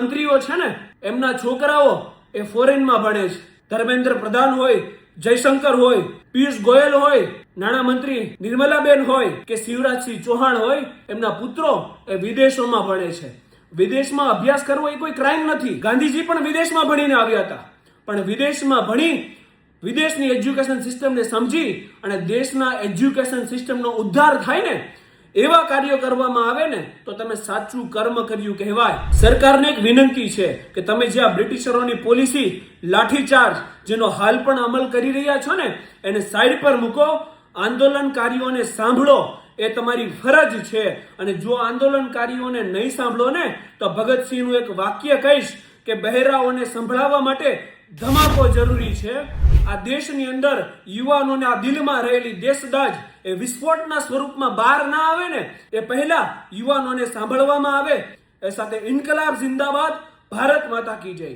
મંત્રીઓ છે ને એમના છોકરાઓ એ ફોરેનમાં ભણે છે. ધર્મેન્દ્ર પ્રધાન હોય, જયશંકર હોય, પિયુષ ગોયલ હોય, નાણામંત્રી નિર્મલાબેન હોય કે શિવરાજસિંહ ચૌહાણ હોય, એમના પુત્રો એ વિદેશોમાં ભણે છે. વિદેશમાં અભ્યાસ કરવો એ કોઈ ક્રાઇમ નથી. ગાંધીજી પણ વિદેશમાં ભણીને આવ્યા હતા, પણ વિદેશમાં ભણી વિદેશની એજ્યુકેશન સિસ્ટમને સમજી અને દેશના એજ્યુકેશન સિસ્ટમનો ઉદ્ધાર થાય ને એવા કાર્યો કરવામાં આવે ને તો તમે સાચું કર્મ કર્યું કહેવાય. સરકારને એક વિનંતી છે કે તમે જે આ બ્રિટિશરોની પોલિસી લાઠીચાર્જ જેનો હાલ પણ અમલ કરી રહ્યા છો ને એને સાઈડ પર મૂકો. આંદોલનકારીઓને સાંભળો, એ તમારી ફરજ છે. અને જો આંદોલનકારીઓને નહીં સાંભળો ને તો ભગતસિંહનું એક વાક્ય કહીશ કે બહેરાઓને સંભળાવવા માટે ધમાકો જરૂરી છે. આ દેશની અંદર યુવાનોને આ દિલમાં રહેલી દેશદાજ એ વિસ્ફોટના સ્વરૂપમાં બહાર ના આવે ને એ પહેલા યુવાનોને સાંભળવામાં આવે. એ સાથે ઇન્કલાબ જિંદાબાદ, ભારત માતા કી જય.